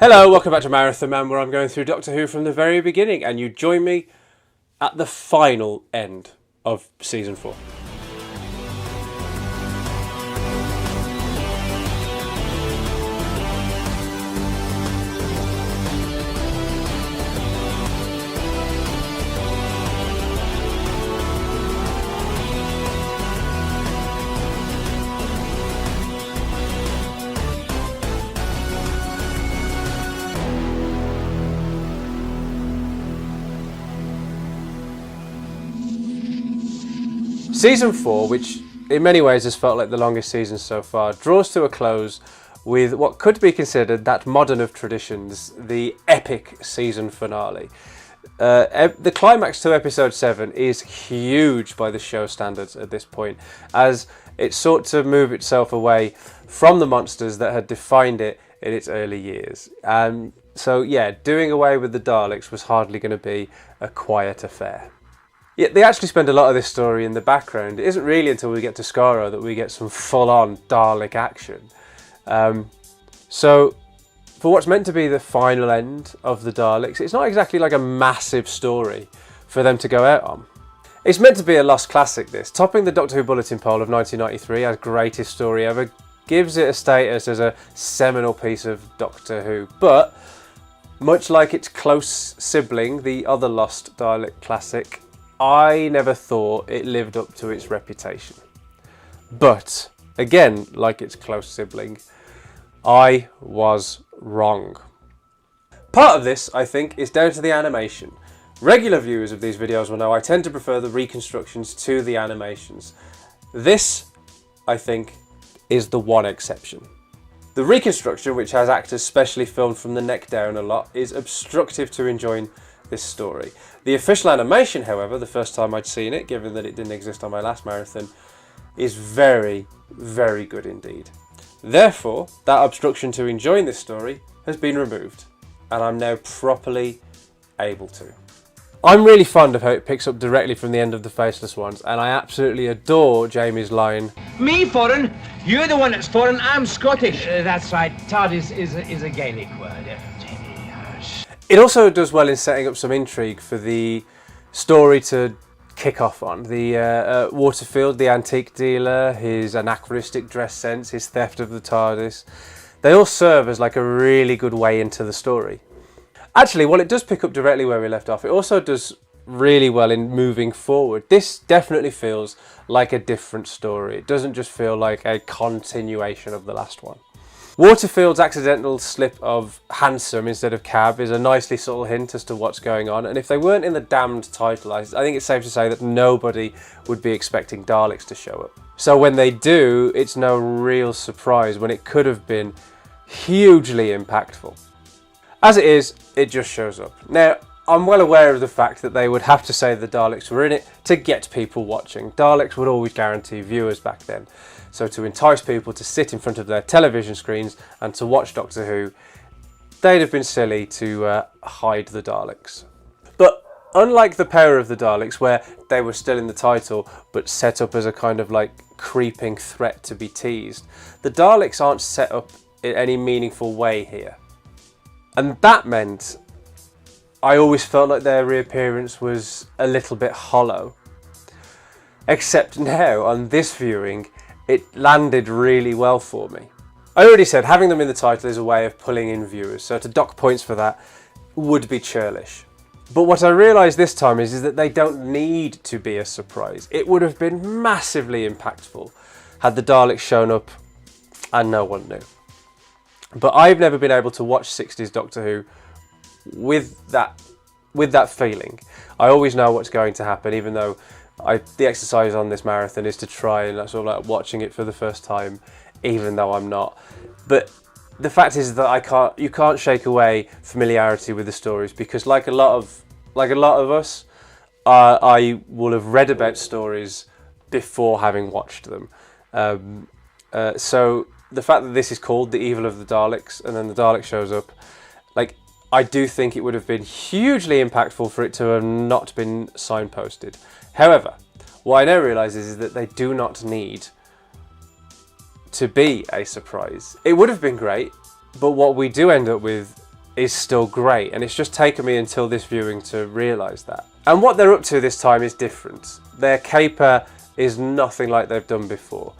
Hello, welcome back to Marathon Man, where I'm going through Doctor Who from the very beginning, and you join me at the final end of Season 4. Season 4, which in many ways has felt like the longest season so far, draws to a close with what could be considered that modern of traditions, the epic season finale. The climax to episode 7 is huge by the show standards at this point, as it sought to move itself away from the monsters that had defined it in its early years. So yeah, doing away with the Daleks was hardly going to be a quiet affair. Yet they actually spend a lot of this story in the background. It isn't really until we get to Skaro that we get some full-on Dalek action. So, for what's meant to be the final end of the Daleks, it's not exactly like a massive story for them to go out on. It's meant to be a lost classic, this. Topping the Doctor Who Bulletin poll of 1993 as greatest story ever gives it a status as a seminal piece of Doctor Who. But, much like its close sibling, the other lost Dalek classic, I never thought it lived up to its reputation. But, again, like its close sibling, I was wrong. Part of this, I think, is down to the animation. Regular viewers of these videos will know I tend to prefer the reconstructions to the animations. This, I think, is the one exception. The reconstruction, which has actors specially filmed from the neck down a lot, is obstructive to enjoying this story. The official animation, however, the first time I'd seen it, given that it didn't exist on my last marathon, is very, very good indeed. Therefore, that obstruction to enjoying this story has been removed, and I'm now properly able to. I'm really fond of how it picks up directly from the end of The Faceless Ones, and I absolutely adore Jamie's line, "Me foreign? You're the one that's foreign, I'm Scottish." That's right, TARDIS is a Gaelic word. It also does well in setting up some intrigue for the story to kick off on. The Waterfield, the antique dealer, his anachronistic dress sense, his theft of the TARDIS, they all serve as like a really good way into the story. Actually, while it does pick up directly where we left off, it also does really well in moving forward. This definitely feels like a different story. It doesn't just feel like a continuation of the last one. Waterfield's accidental slip of handsome instead of cab is a nicely subtle hint as to what's going on, and if they weren't in the damned title, I think it's safe to say that nobody would be expecting Daleks to show up. So when they do, it's no real surprise when it could have been hugely impactful. As it is, it just shows up. Now, I'm well aware of the fact that they would have to say the Daleks were in it to get people watching. Daleks would always guarantee viewers back then. So to entice people to sit in front of their television screens and to watch Doctor Who, they'd have been silly to hide the Daleks. But unlike the Power of the Daleks, where they were still in the title but set up as a kind of like creeping threat to be teased, the Daleks aren't set up in any meaningful way here. And that meant I always felt like their reappearance was a little bit hollow. Except now, on this viewing, it landed really well for me. I already said having them in the title is a way of pulling in viewers, so to dock points for that would be churlish. But what I realised this time is that they don't need to be a surprise. It would have been massively impactful had the Daleks shown up and no one knew. But I've never been able to watch 60s Doctor Who with that feeling. I always know what's going to happen, even though the exercise on this marathon is to try and sort of like watching it for the first time, even though I'm not. But the fact is that you can't shake away familiarity with the stories, because like a lot of us, I will have read about stories before having watched them. So the fact that this is called The Evil of the Daleks, and then the Dalek shows up, like, I do think it would have been hugely impactful for it to have not been signposted. However, what I now realise is that they do not need to be a surprise. It would have been great, but what we do end up with is still great, and it's just taken me until this viewing to realise that. And what they're up to this time is different. Their caper is nothing like they've done before.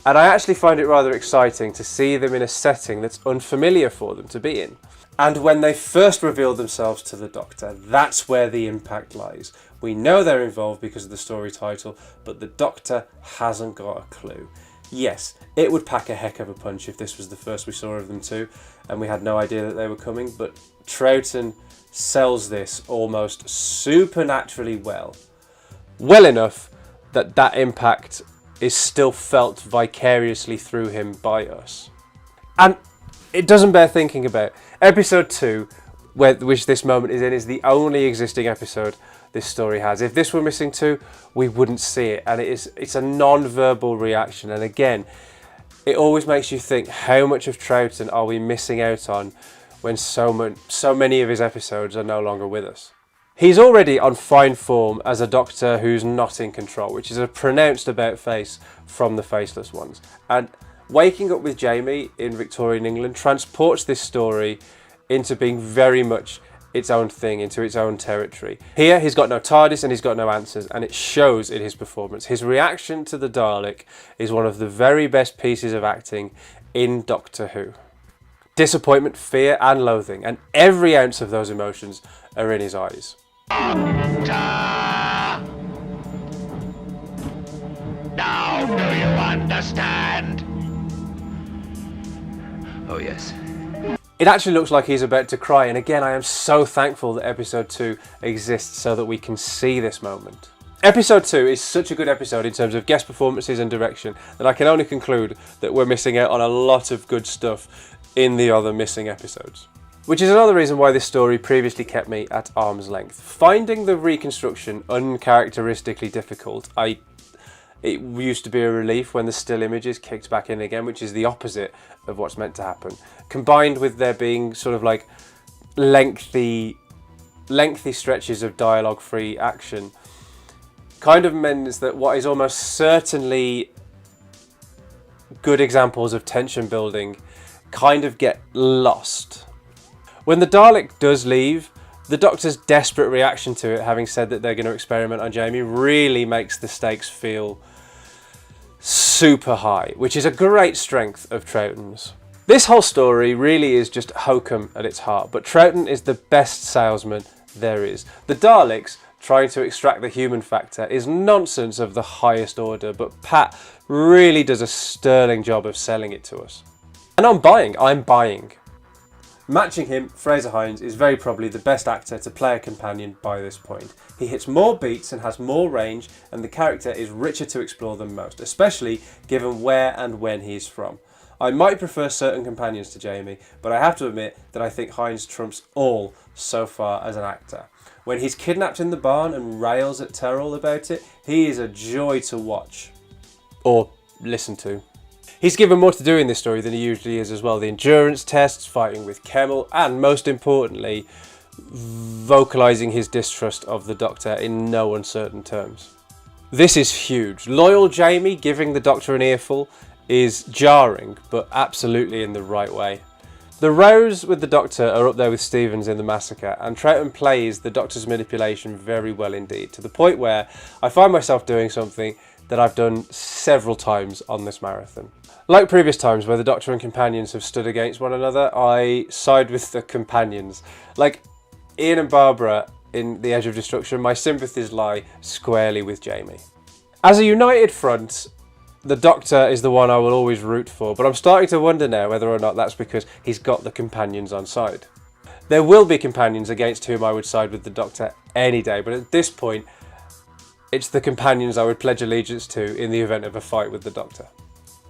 And I actually find it rather exciting to see them in a setting that's unfamiliar for them to be in. And when they first reveal themselves to the Doctor, that's where the impact lies. We know they're involved because of the story title, but the Doctor hasn't got a clue. Yes, it would pack a heck of a punch if this was the first we saw of them too, and we had no idea that they were coming, but Troughton sells this almost supernaturally well. Well enough that that impact is still felt vicariously through him by us. And it doesn't bear thinking about. Episode 2, which this moment is in, is the only existing episode this story has. If this were missing 2, we wouldn't see it, and it's a non-verbal reaction. And again, it always makes you think, how much of Troughton are we missing out on when so many of his episodes are no longer with us? He's already on fine form as a Doctor who's not in control, which is a pronounced about face from the Faceless Ones. And waking up with Jamie in Victorian England transports this story into being very much its own thing, into its own territory. Here, he's got no TARDIS and he's got no answers, and it shows in his performance. His reaction to the Dalek is one of the very best pieces of acting in Doctor Who. Disappointment, fear and loathing, and every ounce of those emotions are in his eyes. Doctor! Now do you understand? Oh, yes. It actually looks like he's about to cry, and again I am so thankful that episode 2 exists so that we can see this moment. Episode 2 is such a good episode in terms of guest performances and direction that I can only conclude that we're missing out on a lot of good stuff in the other missing episodes. Which is another reason why this story previously kept me at arm's length. Finding the reconstruction uncharacteristically difficult, it used to be a relief when the still images kicked back in again, which is the opposite of what's meant to happen. Combined with there being sort of like lengthy stretches of dialogue-free action, kind of means that what is almost certainly good examples of tension building kind of get lost. When the Dalek does leave, the Doctor's desperate reaction to it, having said that they're going to experiment on Jamie, really makes the stakes feel super high, which is a great strength of Troughton's. This whole story really is just hokum at its heart, but Troughton is the best salesman there is. The Daleks trying to extract the human factor is nonsense of the highest order, but Pat really does a sterling job of selling it to us. And I'm buying. Matching him, Fraser Hines is very probably the best actor to play a companion by this point. He hits more beats and has more range, and the character is richer to explore than most, especially given where and when he's from. I might prefer certain companions to Jamie, but I have to admit that I think Hines trumps all so far as an actor. When he's kidnapped in the barn and rails at Terrell about it, he is a joy to watch. Or listen to. He's given more to do in this story than he usually is as well. The endurance tests, fighting with Kemmel, and most importantly, vocalising his distrust of the Doctor in no uncertain terms. This is huge. Loyal Jamie giving the Doctor an earful is jarring, but absolutely in the right way. The rows with the Doctor are up there with Stevens in The Massacre, and Troughton plays the Doctor's manipulation very well indeed, to the point where I find myself doing something that I've done several times on this marathon. Like previous times where the Doctor and companions have stood against one another, I side with the companions. Like Ian and Barbara in The Edge of Destruction, my sympathies lie squarely with Jamie. As a united front, the Doctor is the one I will always root for, but I'm starting to wonder now whether or not that's because he's got the companions on side. There will be companions against whom I would side with the Doctor any day, but at this point, it's the companions I would pledge allegiance to in the event of a fight with the Doctor.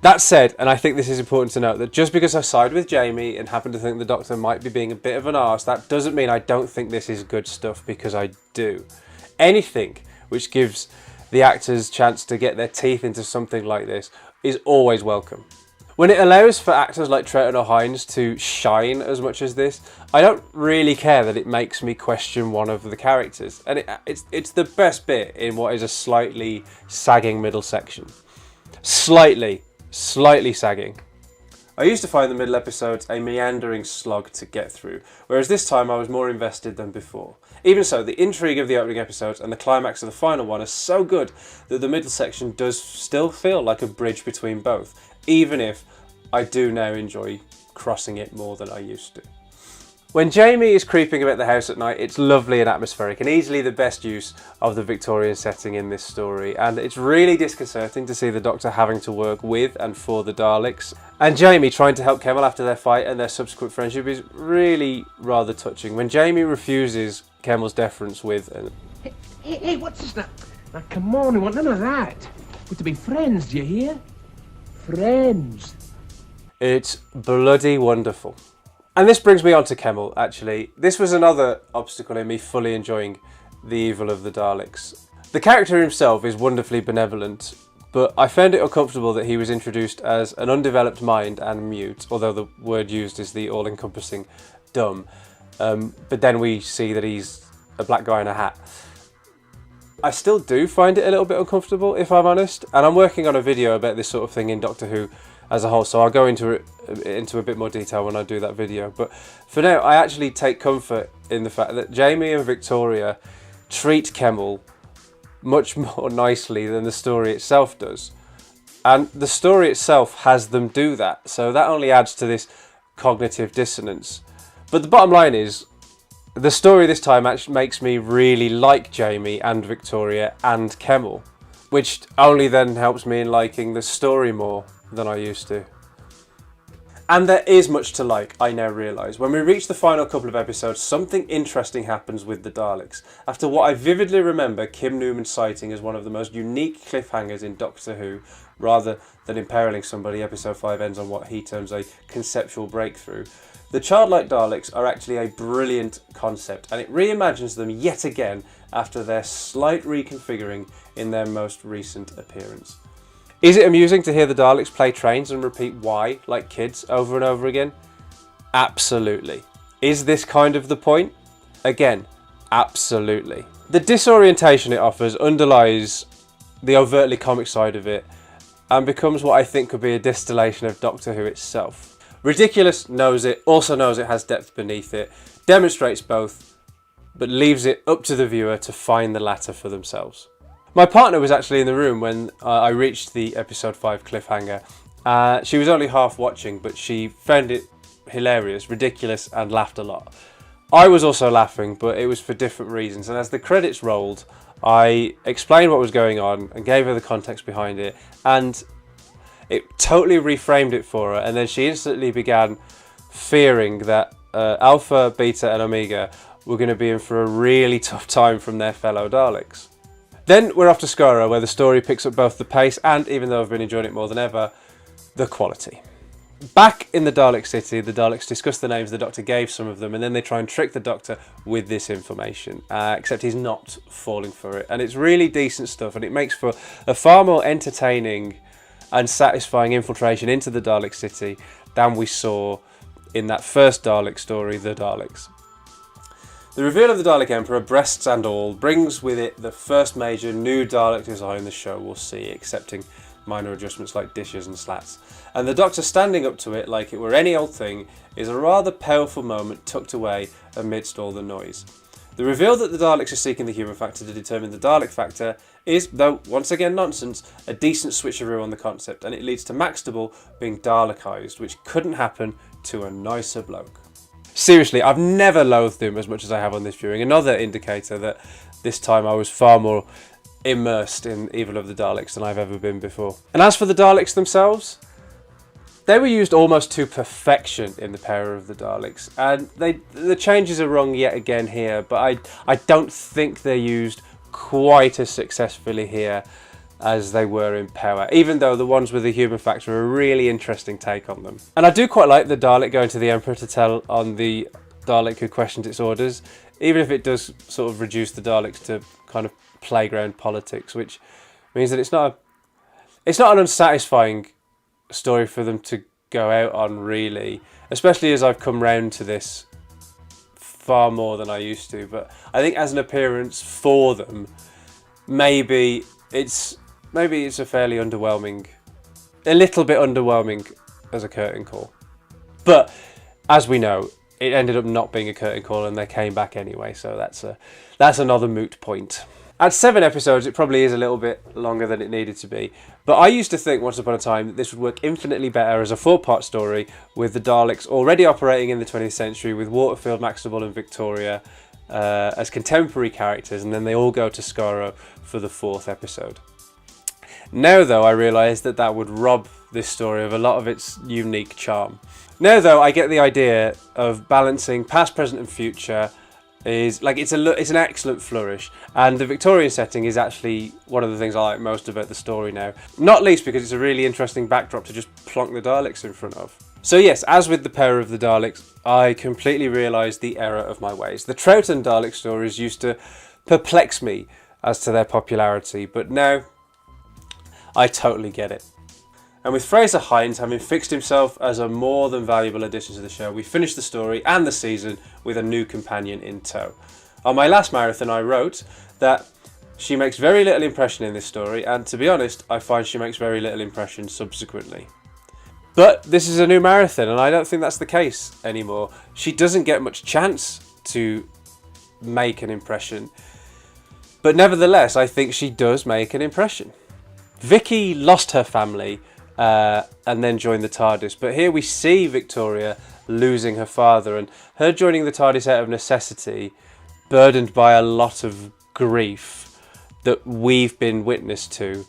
That said, and I think this is important to note, that just because I side with Jamie and happen to think the Doctor might be being a bit of an arse, that doesn't mean I don't think this is good stuff, because I do. Anything which gives the actors a chance to get their teeth into something like this is always welcome. When it allows for actors like Troughton or Hines to shine as much as this, I don't really care that it makes me question one of the characters. And it's the best bit in what is a slightly sagging middle section. Slightly sagging. I used to find the middle episodes a meandering slog to get through, whereas this time I was more invested than before. Even so, the intrigue of the opening episodes and the climax of the final one are so good that the middle section does still feel like a bridge between both, even if I do now enjoy crossing it more than I used to. When Jamie is creeping about the house at night, it's lovely and atmospheric and easily the best use of the Victorian setting in this story, and it's really disconcerting to see the Doctor having to work with and for the Daleks, and Jamie trying to help Kemmel after their fight and their subsequent friendship is really rather touching. When Jamie refuses Kemmel's deference with... Hey, what's this now? Now, come on, we want none of that. We're to be friends, do you hear? Friends. It's bloody wonderful. And this brings me on to Kemmel, actually. This was another obstacle in me fully enjoying the evil of the Daleks. The character himself is wonderfully benevolent, but I found it uncomfortable that he was introduced as an undeveloped mind and mute, although the word used is the all-encompassing dumb. But then we see that he's a black guy in a hat. I still do find it a little bit uncomfortable, if I'm honest, and I'm working on a video about this sort of thing in Doctor Who as a whole, so I'll go into a bit more detail when I do that video. But for now, I actually take comfort in the fact that Jamie and Victoria treat Kemmel much more nicely than the story itself does. And the story itself has them do that, so that only adds to this cognitive dissonance. But the bottom line is, the story this time actually makes me really like Jamie and Victoria and Kemmel, which only then helps me in liking the story more than I used to. And there is much to like, I now realise. When we reach the final couple of episodes, something interesting happens with the Daleks. After what I vividly remember Kim Newman citing as one of the most unique cliffhangers in Doctor Who, rather than imperiling somebody, episode 5 ends on what he terms a conceptual breakthrough. The childlike Daleks are actually a brilliant concept, and it reimagines them yet again after their slight reconfiguring in their most recent appearance. Is it amusing to hear the Daleks play trains and repeat why like kids over and over again? Absolutely. Is this kind of the point? Again, absolutely. The disorientation it offers underlies the overtly comic side of it and becomes what I think could be a distillation of Doctor Who itself. Ridiculous knows it, also knows it has depth beneath it, demonstrates both, but leaves it up to the viewer to find the latter for themselves. My partner was actually in the room when I reached the episode 5 cliffhanger. She was only half watching, but she found it hilarious, ridiculous, and laughed a lot. I was also laughing, but it was for different reasons, and as the credits rolled, I explained what was going on and gave her the context behind it, and it totally reframed it for her, and then she instantly began fearing that Alpha, Beta and Omega were going to be in for a really tough time from their fellow Daleks. Then we're off to Skaro, where the story picks up both the pace and, even though I've been enjoying it more than ever, the quality. Back in the Dalek City, the Daleks discuss the names the Doctor gave some of them, and then they try and trick the Doctor with this information, except he's not falling for it. And it's really decent stuff, and it makes for a far more entertaining and satisfying infiltration into the Dalek City than we saw in that first Dalek story, The Daleks. The reveal of the Dalek Emperor, breasts and all, brings with it the first major new Dalek design the show will see, excepting minor adjustments like dishes and slats. And the Doctor standing up to it like it were any old thing is a rather powerful moment tucked away amidst all the noise. The reveal that the Daleks are seeking the human factor to determine the Dalek factor is, though once again nonsense, a decent switcheroo on the concept, and it leads to Maxtable being Dalekized, which couldn't happen to a nicer bloke. Seriously, I've never loathed him as much as I have on this viewing. Another indicator that this time I was far more immersed in Evil of the Daleks than I've ever been before. And as for the Daleks themselves, they were used almost to perfection in the Power of the Daleks, and the changes are wrong yet again here, but I don't think they're used quite as successfully here as they were in Power, even though the ones with the human factor are a really interesting take on them. And I do quite like the Dalek going to the Emperor to tell on the Dalek who questioned its orders, even if it does sort of reduce the Daleks to kind of playground politics, which means that it's not an unsatisfying story for them to go out on, really, especially as I've come round to this far more than I used to. But I think as an appearance for them, maybe it's a fairly underwhelming, a little bit underwhelming as a curtain call. But as we know, it ended up not being a curtain call and they came back anyway, so that's another moot point. At 7 episodes, it probably is a little bit longer than it needed to be, but I used to think once upon a time that this would work infinitely better as a 4-part story with the Daleks already operating in the 20th century, with Waterfield, Maxwell and Victoria as contemporary characters, and then they all go to Skaro for the 4th episode. Now though, I realise that that would rob this story of a lot of its unique charm. Now though, I get the idea of balancing past, present and future is like it's an excellent flourish, and the Victorian setting is actually one of the things I like most about the story now, not least because it's a really interesting backdrop to just plonk the Daleks in front of. So yes, as with the power of the Daleks, I completely realised the error of my ways. The Troughton Dalek stories used to perplex me as to their popularity, but now I totally get it. And with Fraser Hines having fixed himself as a more than valuable addition to the show, we finished the story and the season with a new companion in tow. On my last marathon, I wrote that she makes very little impression in this story, and to be honest, I find she makes very little impression subsequently. But this is a new marathon, and I don't think that's the case anymore. She doesn't get much chance to make an impression, but nevertheless, I think she does make an impression. Vicky lost her family and then joined the TARDIS, but here we see Victoria losing her father and her joining the TARDIS out of necessity, burdened by a lot of grief that we've been witness to,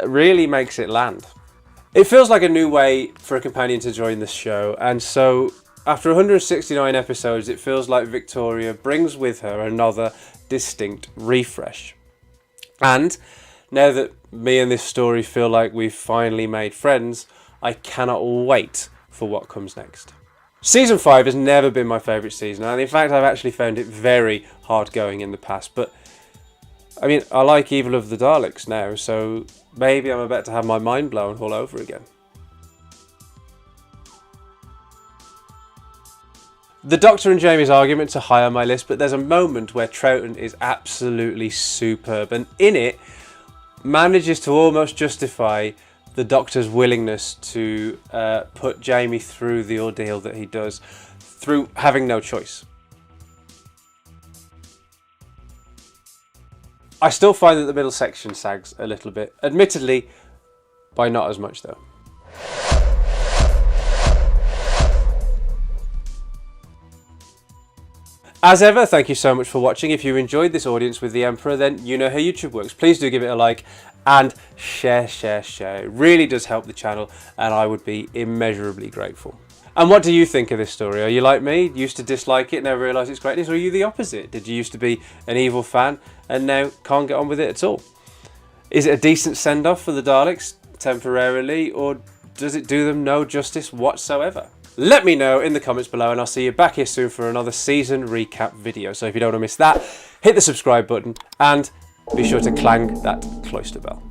really makes it land. It feels like a new way for a companion to join the show, and so after 169 episodes it feels like Victoria brings with her another distinct refresh. And now that me and this story feel like we've finally made friends, I cannot wait for what comes next. Season 5 has never been my favourite season, and in fact I've actually found it very hard going in the past, but I mean, I like Evil of the Daleks now, so maybe I'm about to have my mind blown all over again. The Doctor and Jamie's arguments are high on my list, but there's a moment where Troughton is absolutely superb, and in it manages to almost justify the Doctor's willingness to put Jamie through the ordeal that he does, through having no choice. I still find that the middle section sags a little bit, admittedly by not as much though. As ever, thank you so much for watching. If you enjoyed this audience with the Emperor, then you know how YouTube works. Please do give it a like and share. It really does help the channel and I would be immeasurably grateful. And what do you think of this story? Are you like me, used to dislike it, now realise its greatness, or are you the opposite? Did you used to be an evil fan and now can't get on with it at all? Is it a decent send-off for the Daleks temporarily, or does it do them no justice whatsoever? Let me know in the comments below, and I'll see you back here soon for another season recap video. So if you don't want to miss that, hit the subscribe button and be sure to clang that cloister bell.